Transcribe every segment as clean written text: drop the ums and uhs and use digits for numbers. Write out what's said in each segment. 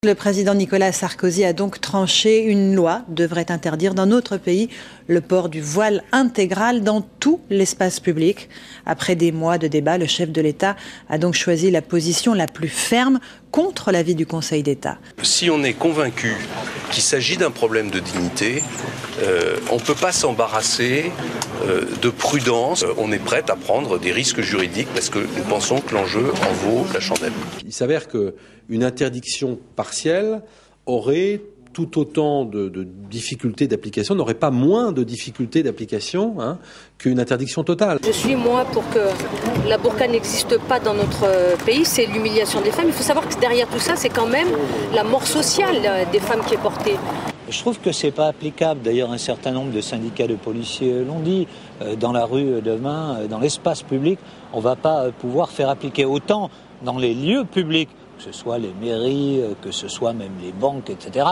Le président Nicolas Sarkozy a donc tranché. Une loi devrait interdire dans notre pays le port du voile intégral dans tout l'espace public. Après des mois de débat, le chef de l'État a donc choisi la position la plus ferme contre l'avis du Conseil d'État. Si on est convaincu qu'il s'agit d'un problème de dignité, on ne peut pas s'embarrasser de prudence. On est prêt à prendre des risques juridiques parce que nous pensons que l'enjeu en vaut la chandelle. Il s'avère qu'une interdiction partielle aurait tout autant de difficultés d'application, n'aurait pas moins de difficultés d'application qu'une interdiction totale. Je suis moi pour que la burqa n'existe pas dans notre pays, c'est l'humiliation des femmes. Il faut savoir que derrière tout ça, c'est quand même la mort sociale des femmes qui est portée. Je trouve que c'est pas applicable. D'ailleurs, un certain nombre de syndicats de policiers l'ont dit. Dans la rue demain, dans l'espace public, on va pas pouvoir faire appliquer autant dans les lieux publics, que ce soit les mairies, que ce soit même les banques, etc.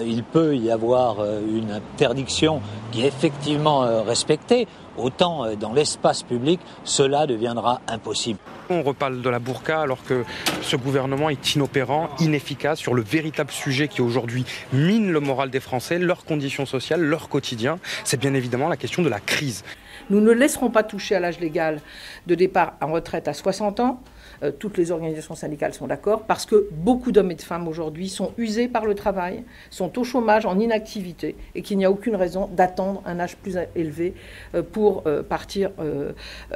Il peut y avoir une interdiction qui est effectivement respectée. Autant dans l'espace public, cela deviendra impossible. On reparle de la burqa alors que ce gouvernement est inopérant, inefficace sur le véritable sujet qui aujourd'hui mine le moral des Français, leurs conditions sociales, leur quotidien. C'est bien évidemment la question de la crise. Nous ne laisserons pas toucher à l'âge légal de départ en retraite à 60 ans. Toutes les organisations syndicales sont d'accord parce que beaucoup d'hommes et de femmes aujourd'hui sont usés par le travail, sont au chômage, en inactivité et qu'il n'y a aucune raison d'attendre un âge plus élevé pour partir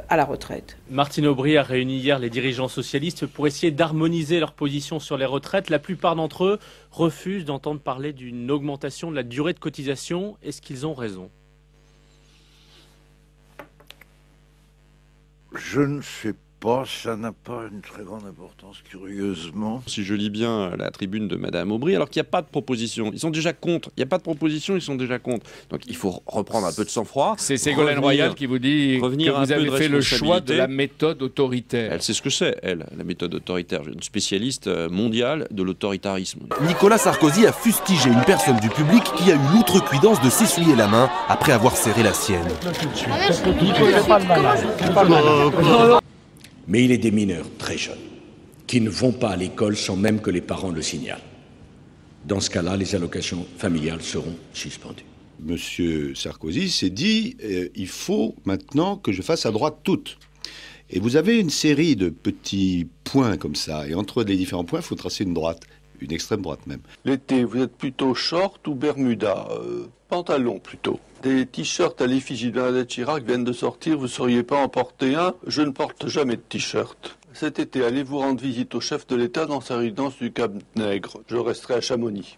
à la retraite. Martine Aubry a réuni hier les dirigeants socialistes pour essayer d'harmoniser leur position sur les retraites. La plupart d'entre eux refusent d'entendre parler d'une augmentation de la durée de cotisation. Est-ce qu'ils ont raison ? Je ne sais pas, ça n'a pas une très grande importance, curieusement. Si je lis bien la tribune de Madame Aubry, alors qu'il n'y a pas de proposition, ils sont déjà contre. Il n'y a pas de proposition, ils sont déjà contre. Donc il faut reprendre un peu de sang-froid. C'est Ségolène Royal qui vous dit que vous avez fait le choix de la méthode autoritaire. Elle sait ce que c'est, elle, la méthode autoritaire. Une spécialiste mondiale de l'autoritarisme. Nicolas Sarkozy a fustigé une personne du public qui a eu l'outrecuidance de s'essuyer la main après avoir serré la sienne. Mais il est des mineurs très jeunes qui ne vont pas à l'école sans même que les parents le signalent. Dans ce cas-là, les allocations familiales seront suspendues. Monsieur Sarkozy s'est dit il faut maintenant que je fasse à droite toute. Et vous avez une série de petits points comme ça. Et entre les différents points, il faut tracer une droite. Une extrême droite même. L'été, vous êtes plutôt short ou bermuda pantalon plutôt. Des t-shirts à l'effigie de Bernadette Chirac viennent de sortir, vous ne sauriez pas en porter un. Je ne porte jamais de t-shirt. Cet été, allez-vous rendre visite au chef de l'État dans sa résidence du Cap Nègre. Je resterai à Chamonix.